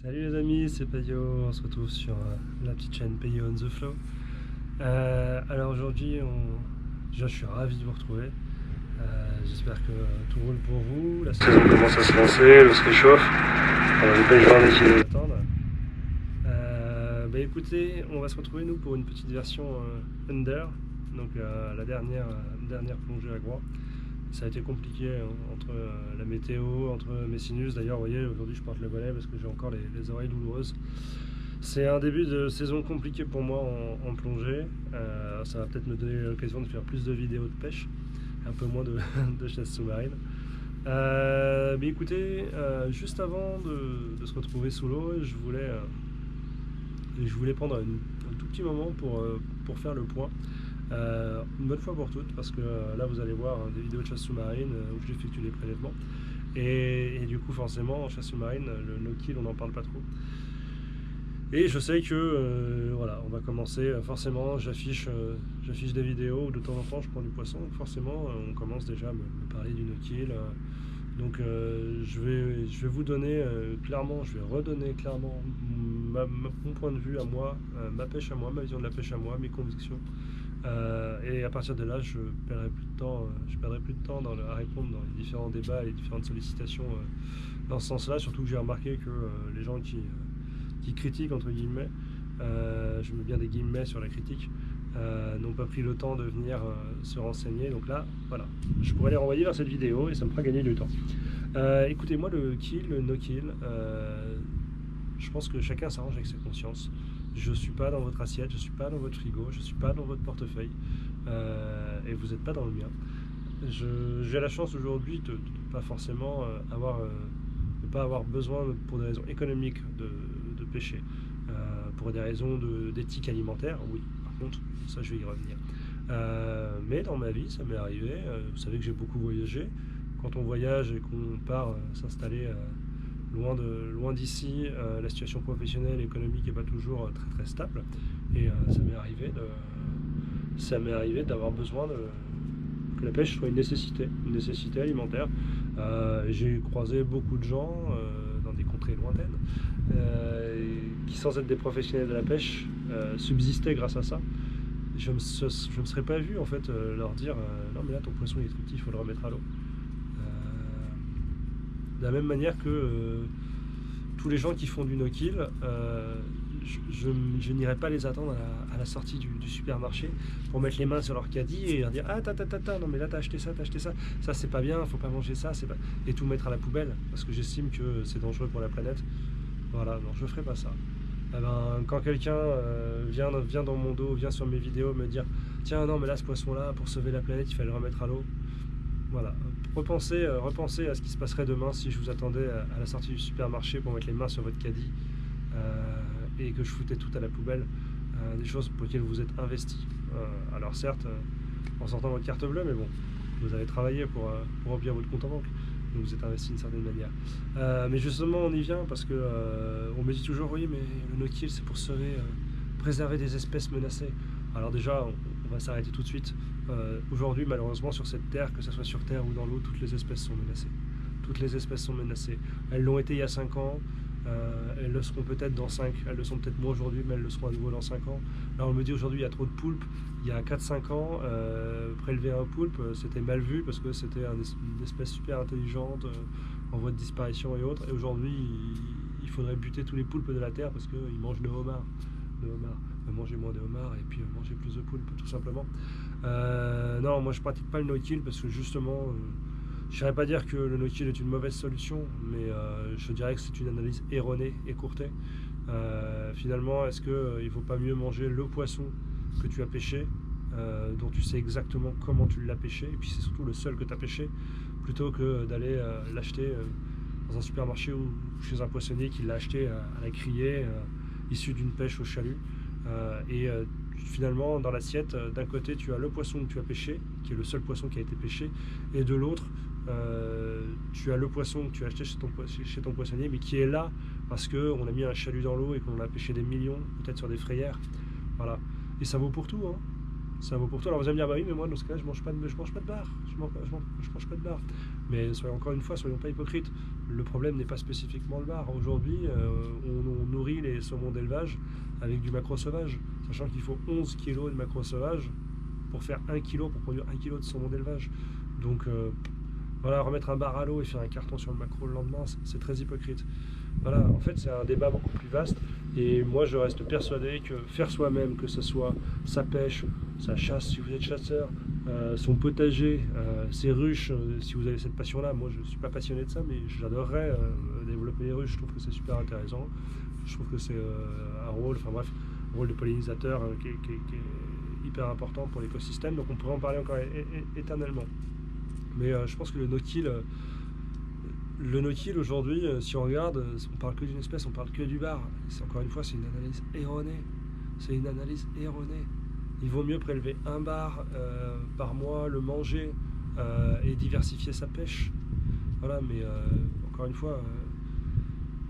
Salut les amis, c'est Payo, on se retrouve sur la petite chaîne Payo on the Flow. Alors aujourd'hui, déjà je suis ravi de vous retrouver. J'espère que tout roule pour vous. La saison commence à se lancer, l'eau se réchauffe. Une belle journée qui nous attend. Écoutez, on va se retrouver nous pour une petite version Under, donc la dernière plongée à Groix. Ça a été compliqué entre la météo, entre mes sinus. D'ailleurs, vous voyez, aujourd'hui je porte le bonnet parce que j'ai encore les oreilles douloureuses. C'est un début de saison compliqué pour moi en plongée. Ça va peut-être me donner l'occasion de faire plus de vidéos de pêche, un peu moins de chasse sous-marine. Mais écoutez, juste avant de se retrouver sous l'eau, je voulais prendre un tout petit moment pour faire le point. Une bonne fois pour toutes, parce que là vous allez voir des vidéos de chasse sous-marine où j'effectue des prélèvements et du coup forcément en chasse sous-marine le no-kill on n'en parle pas trop, et je sais que voilà, on va commencer forcément, j'affiche des vidéos où de temps en temps je prends du poisson, donc forcément on commence déjà à me parler du no-kill. Donc je vais vous donner clairement, je vais redonner clairement mon point de vue à moi, ma pêche à moi, ma vision de la pêche à moi, mes convictions. Et à partir de là, je perdrai plus de temps, à répondre dans les différents débats et les différentes sollicitations dans ce sens-là. Surtout que j'ai remarqué que les gens qui critiquent, entre guillemets, je mets bien des guillemets sur la critique, n'ont pas pris le temps de venir se renseigner. Donc là, voilà, je pourrais les renvoyer vers cette vidéo et ça me fera gagner du temps. Écoutez-moi, le kill, le no-kill, je pense que chacun s'arrange avec sa conscience. Je ne suis pas dans votre assiette, je ne suis pas dans votre frigo, je ne suis pas dans votre portefeuille, et vous n'êtes pas dans le mien. J'ai la chance aujourd'hui de ne pas forcément avoir besoin, pour des raisons économiques, de pêcher. Pour des raisons d'éthique alimentaire, oui, par contre, ça je vais y revenir. Mais dans ma vie, ça m'est arrivé, vous savez que j'ai beaucoup voyagé. Quand on voyage et qu'on part s'installer loin d'ici, la situation professionnelle et économique n'est pas toujours très très stable, et ça m'est arrivé d'avoir besoin que la pêche soit une nécessité alimentaire. J'ai croisé beaucoup de gens dans des contrées lointaines qui, sans être des professionnels de la pêche, subsistaient grâce à ça. Je me serais pas vu en fait leur dire non mais là ton poisson il est trop petit, il faut le remettre à l'eau. De la même manière que tous les gens qui font du no-kill, je n'irai pas les attendre à la sortie du supermarché pour mettre les mains sur leur caddie et leur dire ah non mais là t'as acheté ça c'est pas bien, faut pas manger ça, c'est pas... et tout mettre à la poubelle parce que j'estime que c'est dangereux pour la planète. Voilà, non, je ferai pas ça. Eh ben, quand quelqu'un vient dans mon dos, vient sur mes vidéos me dire tiens non mais là ce poisson là pour sauver la planète il fallait le remettre à l'eau, voilà, repensez à ce qui se passerait demain si je vous attendais à la sortie du supermarché pour mettre les mains sur votre caddie et que je foutais tout à la poubelle, des choses pour lesquelles vous êtes investi. Alors certes, en sortant votre carte bleue, mais bon, vous avez travaillé pour remplir votre compte en banque, donc vous êtes investi d'une certaine manière. Mais justement, on y vient parce que on me dit toujours oui, mais le no-kill c'est pour sauver, préserver des espèces menacées. Alors déjà, on va s'arrêter tout de suite. Aujourd'hui, malheureusement, sur cette terre, que ce soit sur terre ou dans l'eau, toutes les espèces sont menacées. Toutes les espèces sont menacées. Elles l'ont été il y a 5 ans, elles le seront peut-être dans 5, elles le sont peut-être moins aujourd'hui, mais elles le seront à nouveau dans 5 ans. Là, on me dit aujourd'hui, il y a trop de poulpes. Il y a 4-5 ans, prélever un poulpe, c'était mal vu parce que c'était une espèce super intelligente, en voie de disparition et autres. Et aujourd'hui, il faudrait buter tous les poulpes de la terre parce qu'ils mangent de homards. Manger moins de homards et puis manger plus de poulpes tout simplement. Non, moi je pratique pas le no-kill parce que justement je n'irais pas dire que le no-kill est une mauvaise solution, mais je dirais que c'est une analyse erronée, écourtée. Finalement, est-ce qu'il ne vaut pas mieux manger le poisson que tu as pêché, dont tu sais exactement comment tu l'as pêché, et puis c'est surtout le seul que tu as pêché, plutôt que d'aller l'acheter dans un supermarché ou chez un poissonnier qui l'a acheté à la criée, issu d'une pêche au chalut. Finalement, dans l'assiette, d'un côté tu as le poisson que tu as pêché, qui est le seul poisson qui a été pêché, et de l'autre tu as le poisson que tu as acheté chez ton poissonnier, mais qui est là parce qu'on a mis un chalut dans l'eau et qu'on a pêché des millions, peut-être sur des frayères. Voilà. Et ça vaut pour tout, hein. Ça vaut pour tout. Alors vous allez me dire, bah oui, mais moi dans ce cas-là, je mange pas de bar. Je mange pas de bar. Mais encore une fois, soyons pas hypocrites. le problème n'est pas spécifiquement le bar. Aujourd'hui, on nourrit les saumons d'élevage avec du maquereau sauvage, sachant qu'il faut 11 kilos de maquereau sauvage pour faire 1 kilo, pour produire 1 kilo de saumon d'élevage. Donc voilà, remettre un bar à l'eau et faire un carton sur le maquereau le lendemain, c'est très hypocrite. Voilà, en fait, c'est un débat beaucoup plus vaste. Et moi, je reste persuadé que faire soi-même, que ce soit sa pêche, sa chasse, si vous êtes chasseur, son potager, ses ruches, si vous avez cette passion-là. Moi, je ne suis pas passionné de ça, mais j'adorerais développer les ruches. Je trouve que c'est super intéressant. Je trouve que c'est un rôle, enfin bref, un rôle de pollinisateur qui est hyper important pour l'écosystème. Donc, on pourrait en parler encore éternellement. Mais je pense que le no-kill aujourd'hui, si on regarde, on parle que d'une espèce, on parle que du bar. Encore une fois, c'est une analyse erronée. C'est une analyse erronée. Il vaut mieux prélever un bar par mois, le manger et diversifier sa pêche. Voilà, mais encore une fois,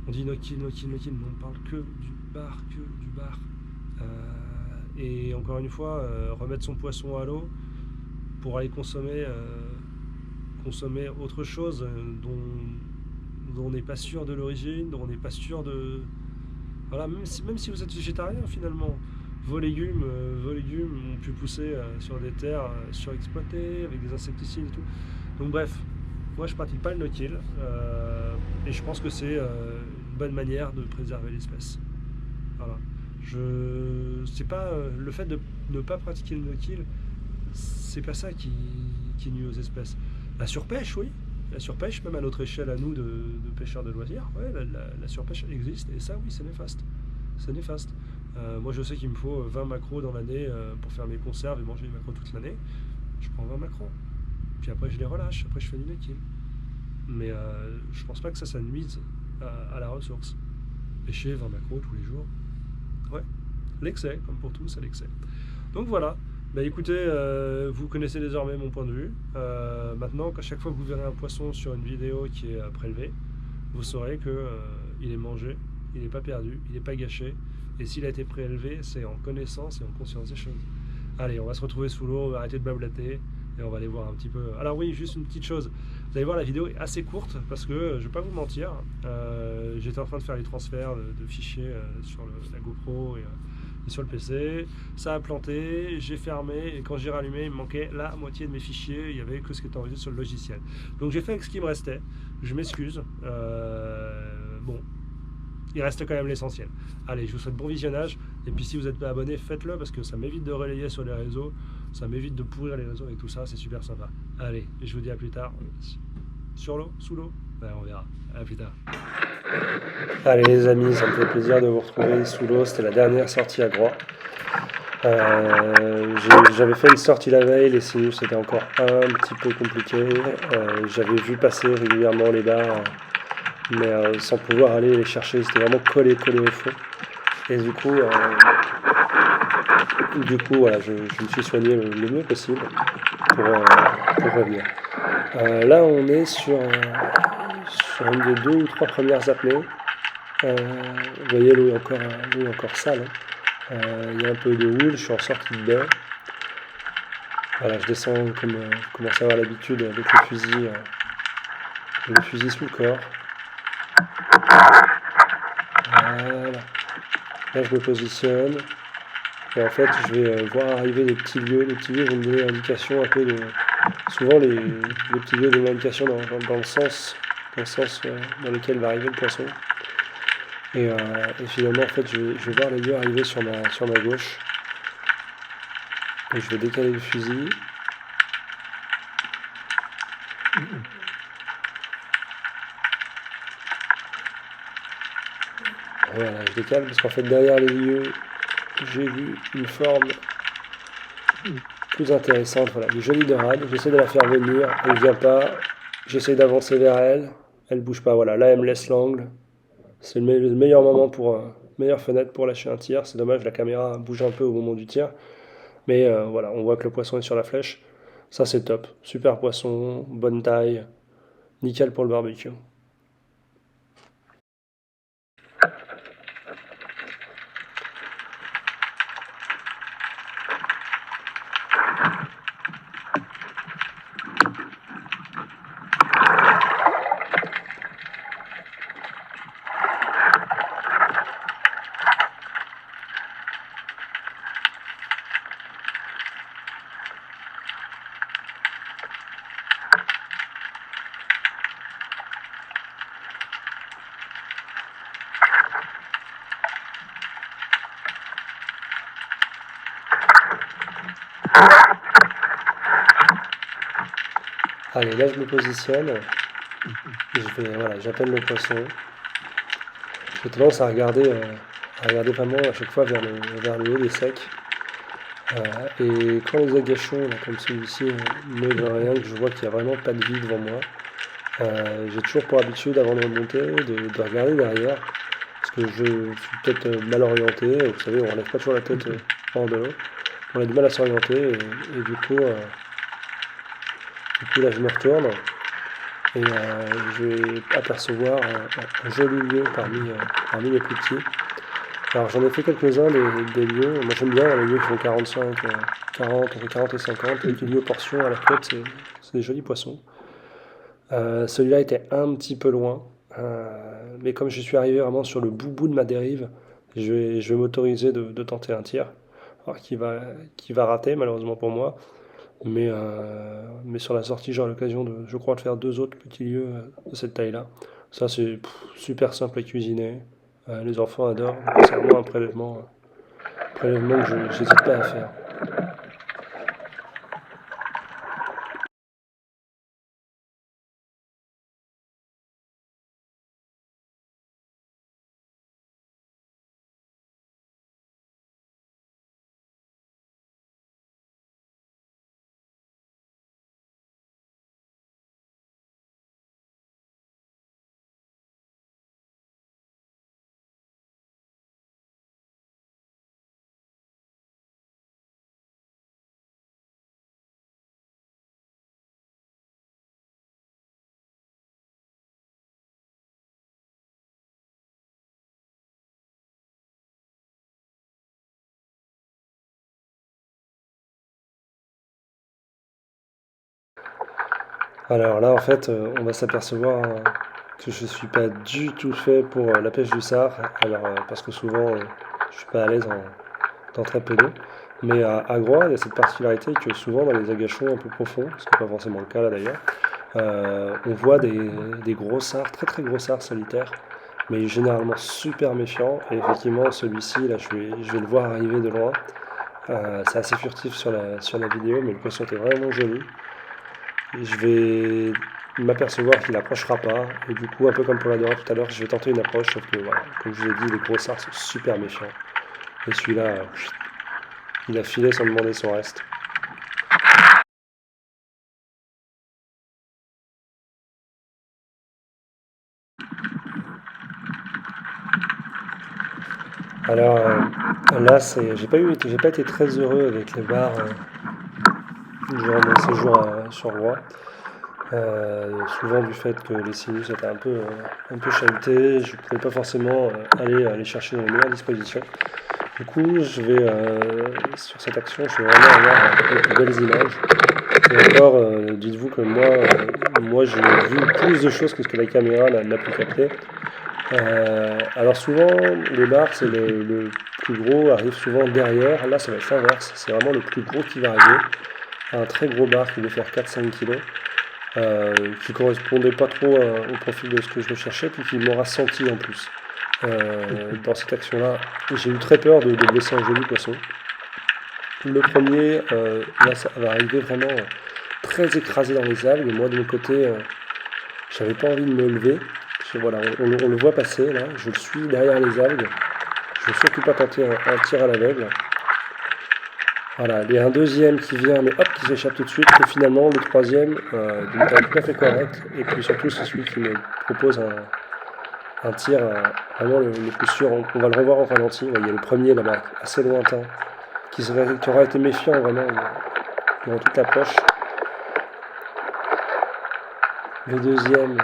on dit no-kill, no-kill, no-kill, mais on parle que du bar, et encore une fois, remettre son poisson à l'eau pour aller consommer autre chose dont on n'est pas sûr de l'origine, dont on n'est pas sûr de... Voilà, même si vous êtes végétarien finalement, vos légumes ont pu pousser sur des terres surexploitées, avec des insecticides et tout. Donc bref, moi je pratique pas le no-kill, et je pense que c'est une bonne manière de préserver l'espèce. Voilà. C'est pas le fait de ne pas pratiquer le no-kill, c'est pas ça qui nuit aux espèces. La surpêche, oui. La surpêche, même à notre échelle à nous de pêcheurs de loisirs, ouais, la surpêche existe, et ça, oui, c'est néfaste. C'est néfaste. Moi, je sais qu'il me faut 20 maquereaux dans l'année pour faire mes conserves et manger les maquereaux toute l'année. Je prends 20 maquereaux. Puis après, je les relâche. Après, je fais du no-kill. Mais je pense pas que ça nuise à la ressource. Pêcher 20 maquereaux tous les jours. Ouais. L'excès, comme pour tout, c'est l'excès. Donc voilà. Bah écoutez, vous connaissez désormais mon point de vue. Maintenant, à chaque fois que vous verrez un poisson sur une vidéo qui est prélevée, vous saurez qu'il est mangé, il n'est pas perdu, il n'est pas gâché. Et s'il a été prélevé, c'est en connaissance et en conscience des choses. Allez, on va se retrouver sous l'eau, on va arrêter de blablater et on va aller voir un petit peu. Alors oui, juste une petite chose. Vous allez voir, la vidéo est assez courte parce que, je ne vais pas vous mentir, j'étais en train de faire les transferts de fichiers sur la GoPro et sur le PC, ça a planté, j'ai fermé, et quand j'ai rallumé, il me manquait la moitié de mes fichiers, il n'y avait que ce qui était enregistré sur le logiciel. Donc j'ai fait avec ce qui me restait, je m'excuse, bon, il reste quand même l'essentiel. Allez, je vous souhaite bon visionnage, et puis si vous n'êtes pas abonné, faites-le, parce que ça m'évite de relayer sur les réseaux, ça m'évite de pourrir les réseaux avec tout ça, c'est super sympa. Allez, je vous dis à plus tard, sur l'eau, sous l'eau, ouais, on verra, à plus tard. Allez les amis, ça me fait plaisir de vous retrouver sous l'eau, c'était la dernière sortie à Groix. J'avais fait une sortie la veille, les sinus c'était encore un petit peu compliqué. J'avais vu passer régulièrement les bars, mais sans pouvoir aller les chercher, c'était vraiment collé au fond. Et du coup voilà, je me suis soigné le mieux possible pour revenir. Là on est sur une des 2 ou 3 premières apnées. Vous voyez, l'eau est encore sale. Il y a un peu de houle, je suis en sortie de bain. Voilà, je descends comme vous commencez à avoir l'habitude avec le fusil sous le corps. Voilà. Là, je me positionne. Et en fait, je vais voir arriver des petits lieux. Les petits lieux vont me donner l'indication un peu de... Souvent, les petits lieux donnent l'indication dans le sens dans lequel va arriver le poisson. Et finalement, en fait, je vais voir les lieux arriver sur ma gauche. Et je vais décaler le fusil. Voilà, je décale parce qu'en fait, derrière les lieux, j'ai vu une forme plus intéressante. Voilà, une jolie dorade. J'essaie de la faire venir. Elle ne vient pas. J'essaie d'avancer vers elle. Elle ne bouge pas. Voilà, là, elle me laisse l'angle. C'est le meilleur moment meilleure fenêtre pour lâcher un tir. C'est dommage, la caméra bouge un peu au moment du tir. Mais voilà, on voit que le poisson est sur la flèche. Ça, c'est top. Super poisson, bonne taille. Nickel pour le barbecue. Allez, là je me positionne, voilà, j'appelle le poisson. J'ai tendance à regarder vraiment à chaque fois vers le haut des sacs. Et quand les agachons, là, comme celui-ci, ne veulent rien, que je vois qu'il n'y a vraiment pas de vie devant moi, j'ai toujours pour habitude, avant de remonter, de regarder derrière, parce que je suis peut-être mal orienté. Vous savez, on ne relève pas toujours la tête hors de l'eau. On a du mal à s'orienter, et du coup, là, je me retourne, et je vais apercevoir un joli lieu parmi les plus petits. Alors j'en ai fait quelques-uns des lieux. Moi j'aime bien les lieux qui font 45, 40, entre 40 et 50. Et puis lieux portions à la flotte, c'est des jolis poissons. Celui-là était un petit peu loin. Mais comme je suis arrivé vraiment sur le bout de ma dérive, je vais m'autoriser de tenter un tir. Alors qui va rater malheureusement pour moi. Mais sur la sortie, j'aurai l'occasion je crois, de faire deux autres petits lieux de cette taille-là. Ça c'est super simple à cuisiner. Les enfants adorent. C'est vraiment un prélèvement que je n'hésite pas à faire. Alors là, en fait, on va s'apercevoir que je suis pas du tout fait pour la pêche du sard. Alors, parce que souvent, je suis pas à l'aise dans très peu d'eau. Mais à Groix, il y a cette particularité que souvent dans les agachons un peu profonds, ce qui n'est pas forcément le cas là d'ailleurs, on voit des gros sards, très très gros sards solitaires, mais généralement super méfiants. Et effectivement, celui-ci, là, je vais le voir arriver de loin. C'est assez furtif sur la vidéo, mais le poisson était vraiment joli. Et je vais m'apercevoir qu'il n'approchera pas. Et du coup, un peu comme pour la Dora tout à l'heure, je vais tenter une approche, sauf que voilà, comme je vous l'ai dit, les gros sards sont super méfiants. Et celui-là, il a filé sans demander son reste. Alors là, j'ai pas été très heureux avec les bars durant mon séjour sur Roi. Souvent du fait que les sinus étaient un peu chahutés, je ne pouvais pas forcément aller chercher dans les meilleures dispositions. Du coup, sur cette action, je vais vraiment avoir de plus belles images. Et encore, dites-vous que moi j'ai vu plus de choses que ce que la caméra n'a pu capter. Alors souvent, les bars, c'est le plus gros arrive souvent derrière. Là, ça va être l'inverse. C'est vraiment le plus gros qui va arriver. Un très gros bar qui va faire 4-5 kilos. Qui correspondait pas trop au profil de ce que je recherchais, puis qui m'aura senti en plus. Dans cette action-là, j'ai eu très peur de blesser un joli poisson. Le premier, là, ça va arriver vraiment très écrasé dans les algues. Et moi, de mon côté, j'avais pas envie de me lever. Voilà, on le voit passer là. Je le suis derrière les algues. Je veux surtout pas tenter un tir à l'aveugle. Voilà, il y a un deuxième qui vient, mais hop, qui s'échappe tout de suite. Et finalement, le troisième, d'une taille tout à fait correcte. Et puis surtout, c'est celui qui me propose un tir vraiment le plus sûr. On va le revoir en ralenti. Il y a le premier là-bas, assez lointain, qui aura été méfiant vraiment durant toute l'approche. Le deuxième,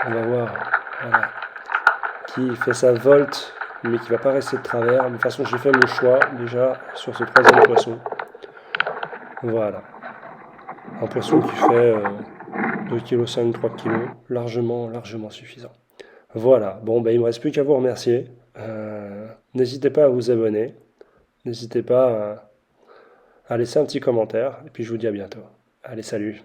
on va voir, voilà, qui fait sa volte, mais qui ne va pas rester de travers. De toute façon, j'ai fait mon choix déjà sur ce troisième poisson. Voilà. Un poisson qui fait 2,5 kg, 3 kg, largement suffisant. Voilà, bon, il ne me reste plus qu'à vous remercier. N'hésitez pas à vous abonner. N'hésitez pas à laisser un petit commentaire. Et puis je vous dis à bientôt. Allez, salut!